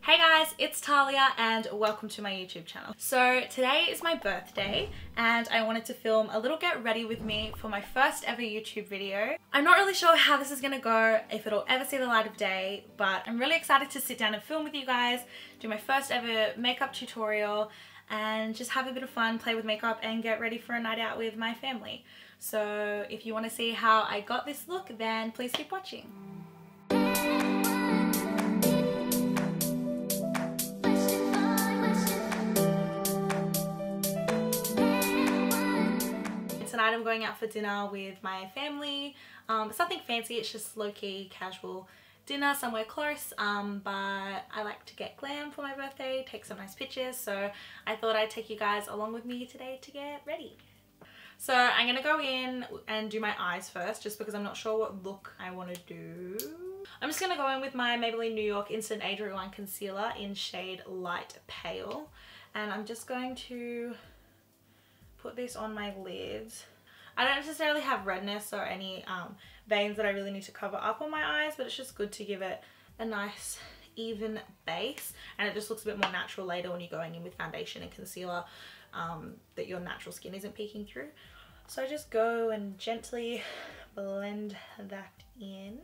Hey guys, it's Talia and welcome to my YouTube channel. So today is my birthday and I wanted to film a little get ready with me for my first ever YouTube video. I'm not really sure how this is gonna go, if it'll ever see the light of day, but I'm really excited to sit down and film with you guys, do my first ever makeup tutorial and just have a bit of fun, play with makeup and get ready for a night out with my family. So if you want to see how I got this look, then please keep watching. Tonight I'm going out for dinner with my family. It's nothing fancy, it's just low-key casual dinner somewhere close, but I like to get glam for my birthday, take some nice pictures, so I thought I'd take you guys along with me today to get ready. So I'm gonna go in and do my eyes first, just because I'm not sure what look I want to do. I'm just gonna go in with my Maybelline New York Instant Age Rewind Concealer in shade Light Pale, and I'm just going to put this on my lids. I don't necessarily have redness or any veins that I really need to cover up on my eyes, but it's just good to give it a nice even base, and it just looks a bit more natural later when you're going in with foundation and concealer, that your natural skin isn't peeking through. So I just go and gently blend that in.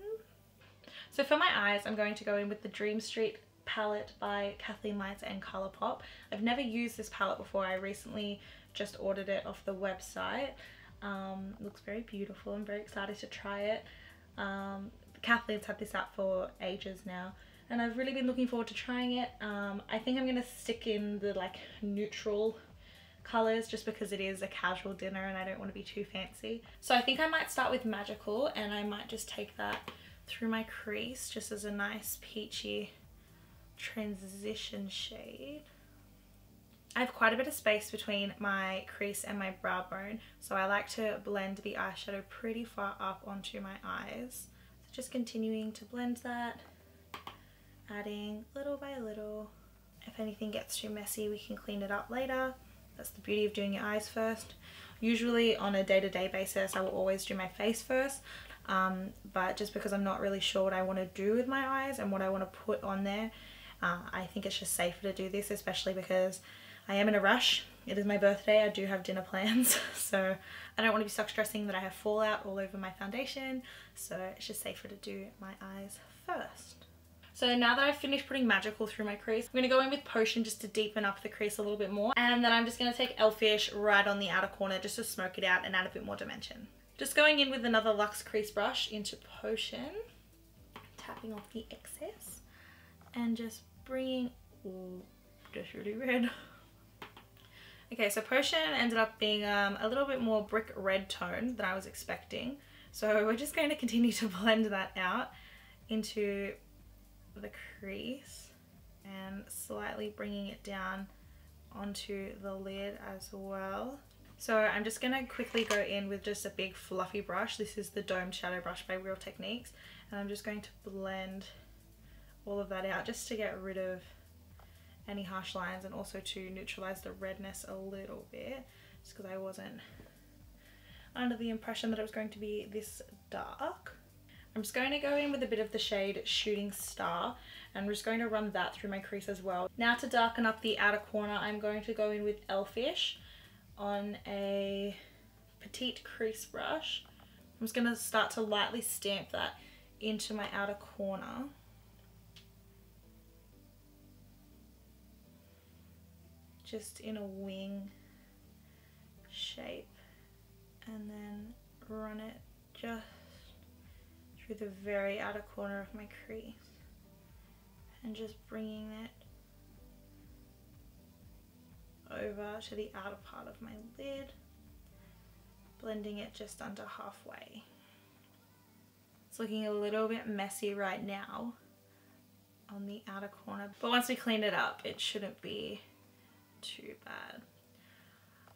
So for my eyes, I'm going to go in with the Dream Street palette by Kathleen Lights and Colourpop. I've never used this palette before. I recently just ordered it off the website. It looks very beautiful. I'm very excited to try it. Kathleen's had this out for ages now and I've really been looking forward to trying it. I think I'm going to stick in the like neutral colours just because it is a casual dinner and I don't want to be too fancy. So I think I might start with Magical and I might just take that through my crease just as a nice peachy transition shade. I have quite a bit of space between my crease and my brow bone, so I like to blend the eyeshadow pretty far up onto my eyes. So just continuing to blend that, adding little by little. If anything gets too messy, we can clean it up later. That's the beauty of doing your eyes first. Usually on a day-to-day basis, I will always do my face first, but just because I'm not really sure what I want to do with my eyes and what I want to put on there, I think it's just safer to do this, especially because I am in a rush. It is my birthday. I do have dinner plans, so I don't want to be stuck stressing that I have fallout all over my foundation, so it's just safer to do my eyes first. So now that I've finished putting Magical through my crease, I'm going to go in with Potion just to deepen up the crease a little bit more, and then I'm just going to take Elfish right on the outer corner just to smoke it out and add a bit more dimension. Just going in with another Luxe crease brush into Potion, tapping off the excess and just bringing, ooh, just really red. Okay, so Potion ended up being a little bit more brick red tone than I was expecting. So we're just going to continue to blend that out into the crease and slightly bringing it down onto the lid as well. So I'm just going to quickly go in with just a big fluffy brush. This is the Domed Shadow Brush by Real Techniques. And I'm just going to blend all of that out just to get rid of any harsh lines and also to neutralize the redness a little bit, just because I wasn't under the impression that it was going to be this dark. I'm just going to go in with a bit of the shade Shooting Star and I'm just going to run that through my crease as well. Now to darken up the outer corner, I'm going to go in with Elfish on a petite crease brush. I'm just going to start to lightly stamp that into my outer corner. Just in a wing shape, and then run it just through the very outer corner of my crease and just bringing it over to the outer part of my lid, blending it just under halfway. It's looking a little bit messy right now on the outer corner, but once we clean it up it shouldn't be too bad.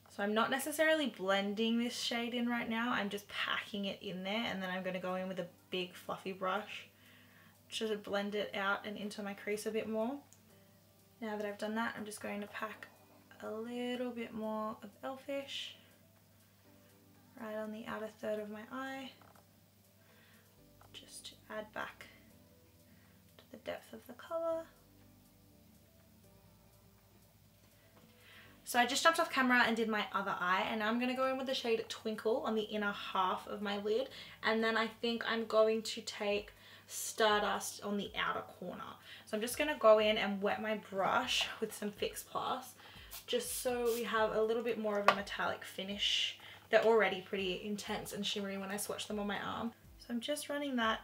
So I'm not necessarily blending this shade in right now, I'm just packing it in there, and then I'm going to go in with a big fluffy brush to blend it out and into my crease a bit more. Now that I've done that, I'm just going to pack a little bit more of Elfish right on the outer third of my eye, just to add back to the depth of the colour. So I just jumped off camera and did my other eye, and now I'm going to go in with the shade Twinkle on the inner half of my lid, and then I think I'm going to take Stardust on the outer corner. So I'm just going to go in and wet my brush with some Fix Plus, just so we have a little bit more of a metallic finish. They're already pretty intense and shimmery when I swatch them on my arm. So I'm just running that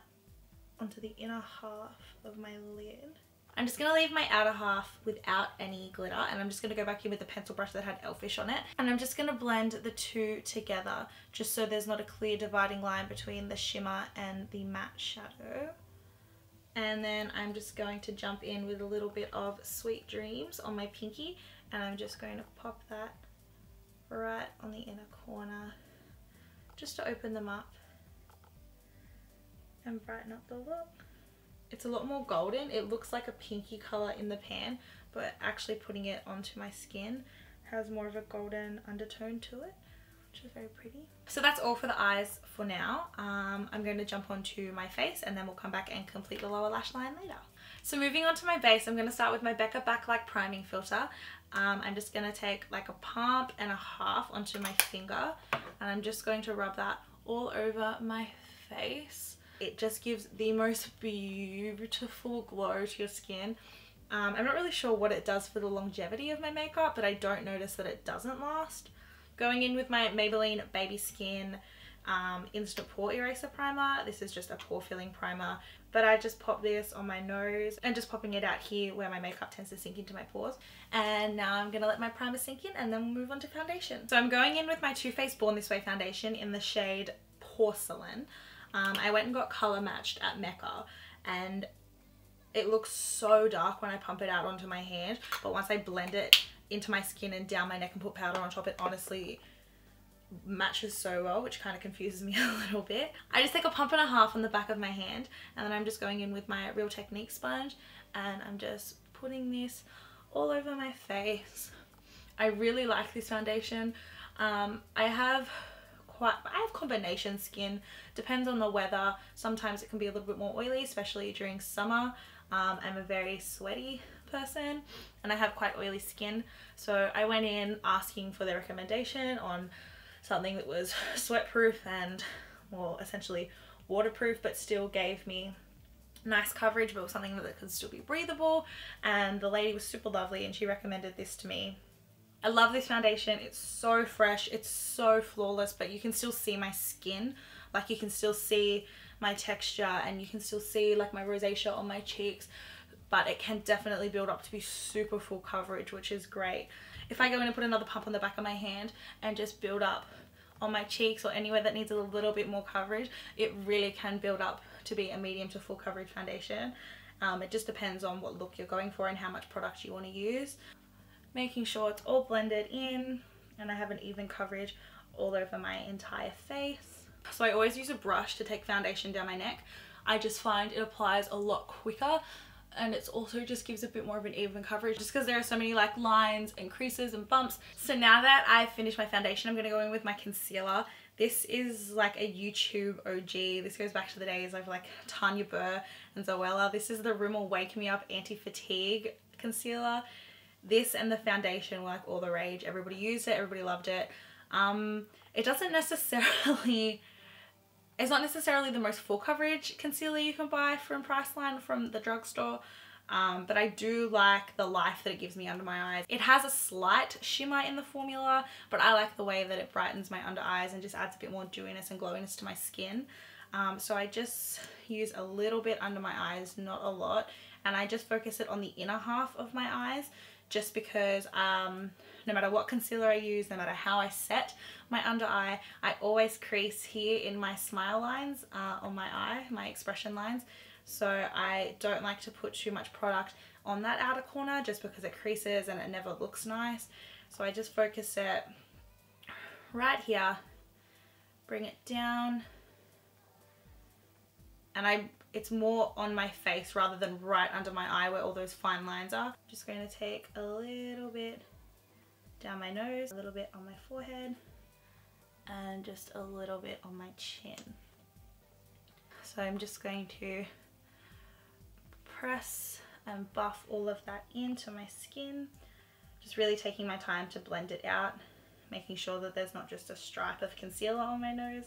onto the inner half of my lid. I'm just going to leave my outer half without any glitter, and I'm just going to go back in with the pencil brush that had Elfish on it, and I'm just going to blend the two together just so there's not a clear dividing line between the shimmer and the matte shadow. And then I'm just going to jump in with a little bit of Sweet Dreams on my pinky, and I'm just going to pop that right on the inner corner just to open them up and brighten up the look. It's a lot more golden. It looks like a pinky color in the pan, but actually putting it onto my skin has more of a golden undertone to it, which is very pretty. So that's all for the eyes for now. I'm going to jump onto my face, and then we'll come back and complete the lower lash line later. So moving on to my base, I'm going to start with my Becca Backlight Priming Filter. I'm just going to take like a pump and a half onto my finger, and I'm just going to rub that all over my face. It just gives the most beautiful glow to your skin. I'm not really sure what it does for the longevity of my makeup, but I don't notice that it doesn't last. Going in with my Maybelline Baby Skin Instant Pore Eraser Primer. This is just a pore filling primer, but I just pop this on my nose and just popping it out here where my makeup tends to sink into my pores. And now I'm gonna let my primer sink in, and then we'll move on to foundation. So I'm going in with my Too Faced Born This Way foundation in the shade Porcelain. I went and got color matched at Mecca, and it looks so dark when I pump it out onto my hand, but once I blend it into my skin and down my neck and put powder on top, it honestly matches so well, which kind of confuses me a little bit. I just take a pump and a half on the back of my hand, and then I'm just going in with my Real Technique sponge, and I'm just putting this all over my face. I really like this foundation. I have combination skin, depends on the weather. Sometimes it can be a little bit more oily, especially during summer. I'm a very sweaty person and I have quite oily skin, so I went in asking for their recommendation on something that was sweat proof and, well, essentially waterproof, but still gave me nice coverage, but was something that could still be breathable. And the lady was super lovely and she recommended this to me. I love this foundation. It's so fresh, it's so flawless, but you can still see my skin. Like, you can still see my texture and you can still see like my rosacea on my cheeks, but it can definitely build up to be super full coverage, which is great. If I go in and put another pump on the back of my hand and just build up on my cheeks or anywhere that needs a little bit more coverage, it really can build up to be a medium to full coverage foundation. It just depends on what look you're going for and how much product you want to use. Making sure it's all blended in and I have an even coverage all over my entire face. So I always use a brush to take foundation down my neck. I just find it applies a lot quicker, and it's also just gives a bit more of an even coverage just because there are so many like lines and creases and bumps. So now that I've finished my foundation, I'm going to go in with my concealer. This is like a YouTube OG. This goes back to the days of like Tanya Burr and Zoella. This is the Rimmel Wake Me Up Anti-Fatigue Concealer. This and the foundation were like all the rage. Everybody used it, everybody loved it. It doesn't necessarily, it's not necessarily the most full coverage concealer you can buy from Priceline from the drugstore, but I do like the life that it gives me under my eyes. It has a slight shimmer in the formula, but I like the way that it brightens my under eyes and just adds a bit more dewiness and glowiness to my skin. So I just use a little bit under my eyes, not a lot, and I just focus it on the inner half of my eyes, just because no matter what concealer I use, no matter how I set my under eye, I always crease here in my smile lines on my eye, my expression lines. So I don't like to put too much product on that outer corner just because it creases and it never looks nice. So I just focus it right here, bring it down, and it's more on my face rather than right under my eye where all those fine lines are. I'm just going to take a little bit down my nose, a little bit on my forehead, and just a little bit on my chin. So I'm just going to press and buff all of that into my skin Just really taking my time to blend it out, making sure that there's not just a stripe of concealer on my nose.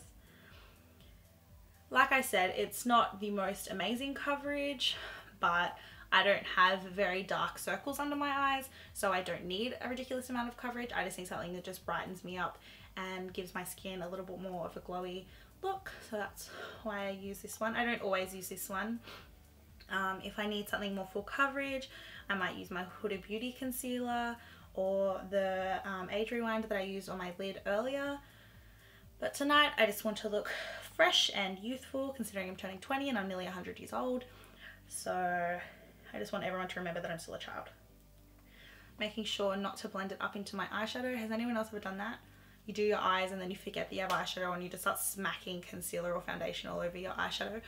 Like I said, it's not the most amazing coverage, but I don't have very dark circles under my eyes, so I don't need a ridiculous amount of coverage. I just need something that just brightens me up and gives my skin a little bit more of a glowy look. So that's why I use this one. I don't always use this one. If I need something more full coverage, I might use my Huda Beauty concealer or the Age Rewind that I used on my lid earlier. But tonight I just want to look fresh and youthful, considering I'm turning 20 and I'm nearly 100 years old. So I just want everyone to remember that I'm still a child. Making sure not to blend it up into my eyeshadow. Has anyone else ever done that? You do your eyes and then you forget that you have eyeshadow and you just start smacking concealer or foundation all over your eyeshadow.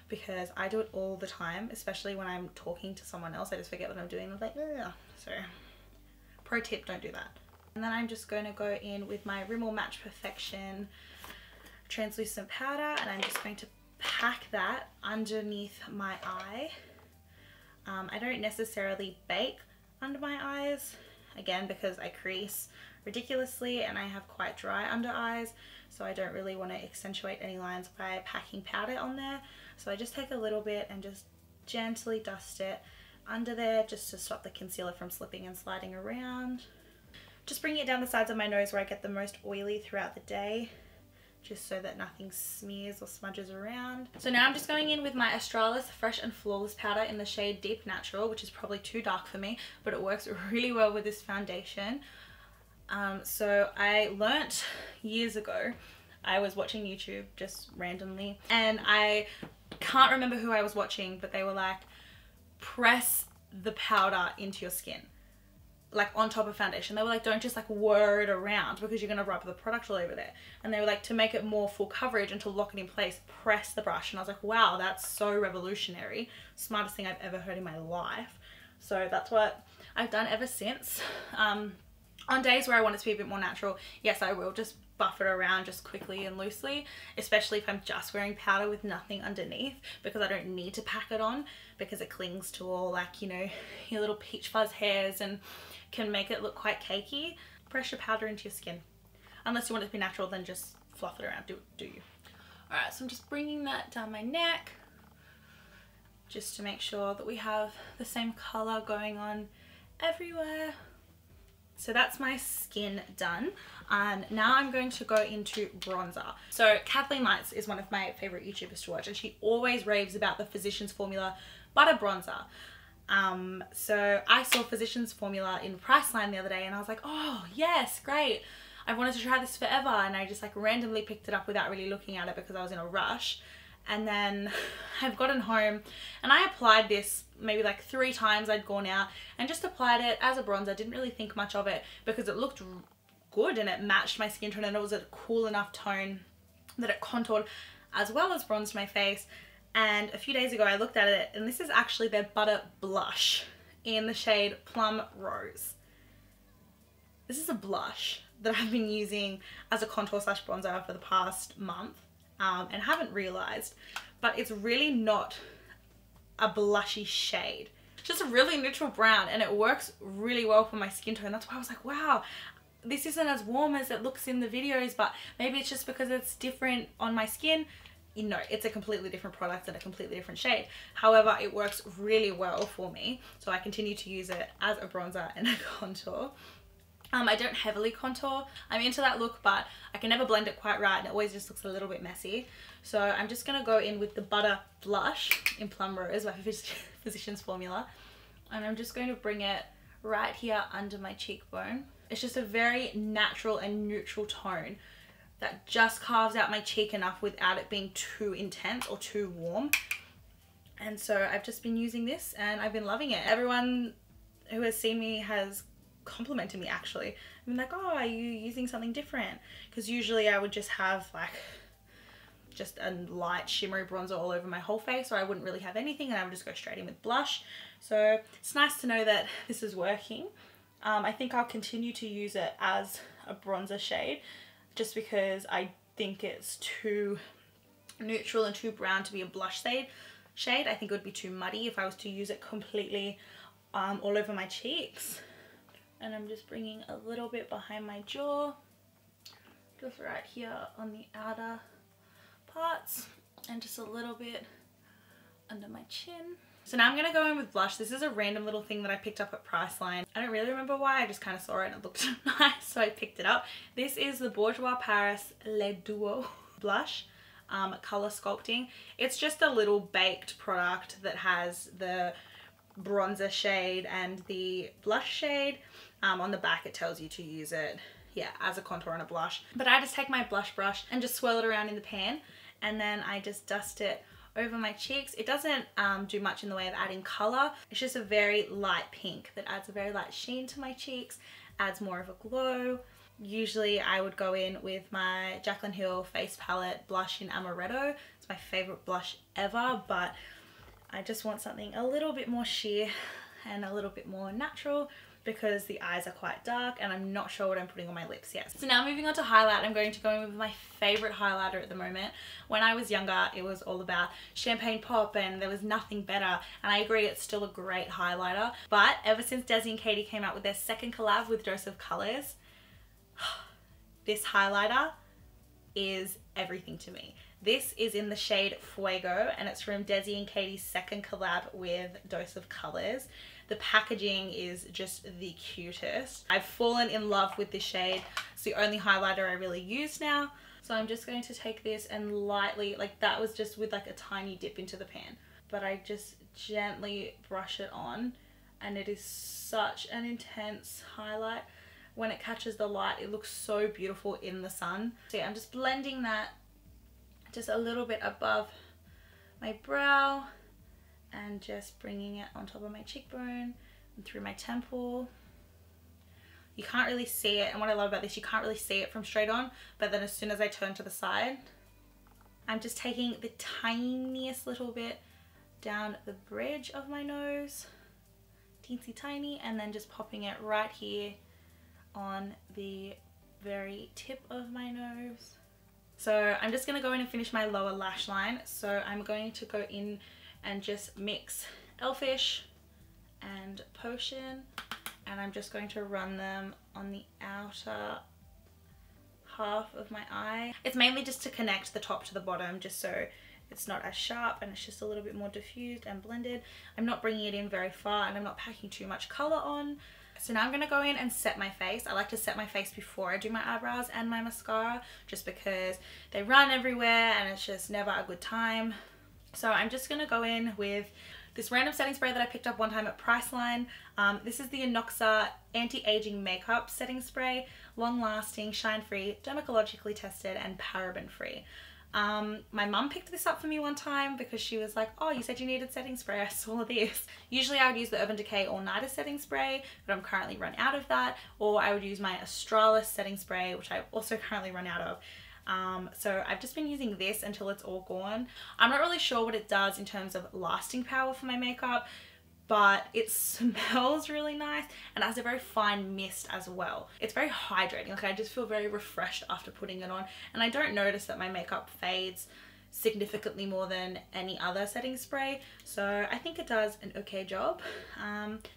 Because I do it all the time, especially when I'm talking to someone else. I just forget what I'm doing. I'm like, ugh. So pro tip, don't do that. And then I'm just going to go in with my Rimmel Match Perfection translucent powder, and I'm just going to pack that underneath my eye. I don't necessarily bake under my eyes, again because I crease ridiculously and I have quite dry under eyes, so I don't really want to accentuate any lines by packing powder on there. So I just take a little bit and just gently dust it under there just to stop the concealer from slipping and sliding around. Just bring it down the sides of my nose where I get the most oily throughout the day, just so that nothing smears or smudges around. So now I'm just going in with my Australis Fresh and Flawless powder in the shade Deep Natural, which is probably too dark for me, but it works really well with this foundation. So I learnt years ago, I was watching YouTube just randomly, and I can't remember who I was watching, but they were like, press the powder into your skin, like on top of foundation. They were like, don't just like whir it around because you're gonna rub the product all over there. And they were like, to make it more full coverage and to lock it in place, press the brush. And I was like, wow, that's so revolutionary. Smartest thing I've ever heard in my life. So that's what I've done ever since. On days where I want it to be a bit more natural, yes, I will just buff it around just quickly and loosely, especially if I'm just wearing powder with nothing underneath, because I don't need to pack it on because it clings to all, like, you know, your little peach fuzz hairs and can make it look quite cakey. Press your powder into your skin. Unless you want it to be natural, then just fluff it around, do you. Alright, so I'm just bringing that down my neck just to make sure that we have the same colour going on everywhere. So that's my skin done. And now I'm going to go into bronzer. So Kathleen Lights is one of my favorite YouTubers to watch, and she always raves about the Physicians Formula butter bronzer. So I saw Physicians Formula in Priceline the other day and I was like, oh yes, great. I've wanted to try this forever, and I just like randomly picked it up without really looking at it because I was in a rush. And then I've gotten home and I applied this maybe like 3 times. I'd gone out and just applied it as a bronzer. Didn't really think much of it because it looked good and it matched my skin tone and it was a cool enough tone that it contoured as well as bronzed my face. And a few days ago I looked at it, and this is actually their butter blush in the shade Plum Rose. This is a blush that I've been using as a contour slash bronzer for the past month. And haven't realized, but it's really not a blushy shade. It's just a really neutral brown, and it works really well for my skin tone. That's why I was like, wow, this isn't as warm as it looks in the videos, but maybe it's just because it's different on my skin. You know, it's a completely different product and a completely different shade. However, it works really well for me, so I continue to use it as a bronzer and a contour. I don't heavily contour. I'm into that look, but I can never blend it quite right and it always just looks a little bit messy. So I'm just going to go in with the Butter Blush in Plum Rose by Physicians Formula. And I'm just going to bring it right here under my cheekbone. It's just a very natural and neutral tone that just carves out my cheek enough without it being too intense or too warm. And so I've just been using this and I've been loving it. Everyone who has seen me has complimented me actually. I'm like, oh, are you using something different? Because usually I would just have like just a light shimmery bronzer all over my whole face, or I wouldn't really have anything and I would just go straight in with blush. So it's nice to know that this is working. I think I'll continue to use it as a bronzer shade just because I think it's too neutral and too brown to be a blush shade. I think it would be too muddy if I was to use it completely all over my cheeks. And I'm just bringing a little bit behind my jaw, just right here on the outer parts, and just a little bit under my chin. So now I'm going to go in with blush. This is a random little thing that I picked up at Priceline. I don't really remember why, I just kind of saw it and it looked nice, so I picked it up. This is the Bourjois Paris Le Duo blush, color sculpting. It's just a little baked product that has the bronzer shade and the blush shade. On the back it tells you to use it, yeah, as a contour and a blush. But I just take my blush brush and just swirl it around in the pan, and then I just dust it over my cheeks. It doesn't do much in the way of adding color. It's just a very light pink that adds a very light sheen to my cheeks, adds more of a glow. Usually I would go in with my Jaclyn Hill face palette blush in Amaretto. It's my favorite blush ever, but I just want something a little bit more sheer and a little bit more natural because the eyes are quite dark and I'm not sure what I'm putting on my lips yet. So now moving on to highlight, I'm going to go in with my favorite highlighter at the moment. When I was younger, it was all about Champagne Pop and there was nothing better, and I agree it's still a great highlighter. But ever since Desi and Katie came out with their second collab with Dose of Colors, this highlighter is everything to me. This is in the shade Fuego and it's from Desi and Katie's second collab with Dose of Colors. The packaging is just the cutest. I've fallen in love with this shade. It's the only highlighter I really use now. So I'm just going to take this and lightly, like that was just with like a tiny dip into the pan, but I just gently brush it on, and it is such an intense highlight. When it catches the light, it looks so beautiful in the sun. So yeah, I'm just blending that just a little bit above my brow and just bringing it on top of my cheekbone and through my temple. You can't really see it, and what I love about this, you can't really see it from straight on, but then as soon as I turn to the side, I'm just taking the tiniest little bit down the bridge of my nose, teensy tiny, and then just popping it right here on the very tip of my nose. So I'm just going to go in and finish my lower lash line. So I'm going to go in and just mix Elfish and Potion, and I'm just going to run them on the outer half of my eye. It's mainly just to connect the top to the bottom, just so it's not as sharp and it's just a little bit more diffused and blended. I'm not bringing it in very far and I'm not packing too much color on. So now I'm going to go in and set my face. I like to set my face before I do my eyebrows and my mascara, just because they run everywhere and it's just never a good time. So I'm just going to go in with this random setting spray that I picked up one time at Priceline. This is the Inoxa Anti-Aging Makeup Setting Spray. Long-lasting, shine-free, dermatologically tested and paraben-free. My mum picked this up for me one time because she was like, oh, you said you needed setting spray, I saw this. Usually I would use the Urban Decay All Nighter setting spray, but I'm currently run out of that. Or I would use my Australis setting spray, which I also currently run out of. So I've just been using this until it's all gone. I'm not really sure what it does in terms of lasting power for my makeup, but it smells really nice and has a very fine mist as well. It's very hydrating, like I just feel very refreshed after putting it on, and I don't notice that my makeup fades significantly more than any other setting spray, so I think it does an okay job.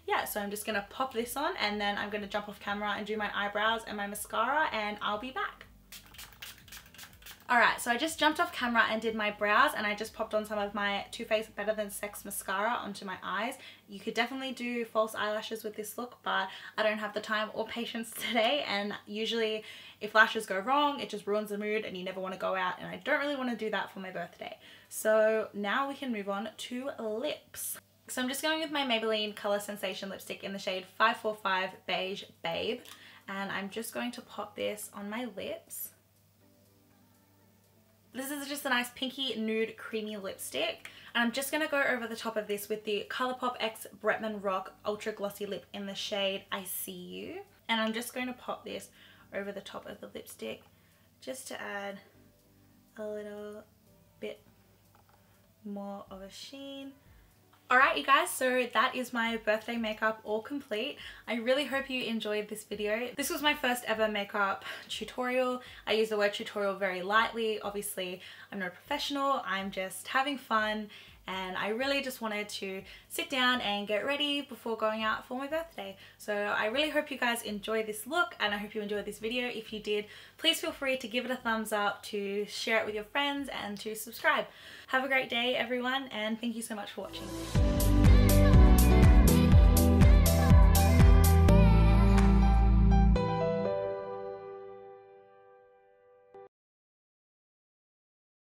Yeah, so I'm just gonna pop this on and then I'm gonna jump off camera and do my eyebrows and my mascara, and I'll be back. Alright, so I just jumped off camera and did my brows, and I just popped on some of my Too Faced Better Than Sex mascara onto my eyes. You could definitely do false eyelashes with this look, but I don't have the time or patience today, and usually if lashes go wrong, it just ruins the mood and you never want to go out, and I don't really want to do that for my birthday. So now we can move on to lips. So I'm just going with my Maybelline Color Sensation lipstick in the shade 545 Beige Babe, and I'm just going to pop this on my lips. This is just a nice pinky nude creamy lipstick, and I'm just going to go over the top of this with the Colourpop X Bretman Rock Ultra Glossy Lip in the shade I See You, and I'm just going to pop this over the top of the lipstick just to add a little bit more of a sheen. Alright you guys, so that is my birthday makeup all complete. I really hope you enjoyed this video. This was my first ever makeup tutorial. I use the word tutorial very lightly. Obviously, I'm not a professional. I'm just having fun and I really just wanted to sit down and get ready before going out for my birthday. So I really hope you guys enjoy this look, and I hope you enjoyed this video. If you did, please feel free to give it a thumbs up, to share it with your friends, and to subscribe. Have a great day everyone, and thank you so much for watching.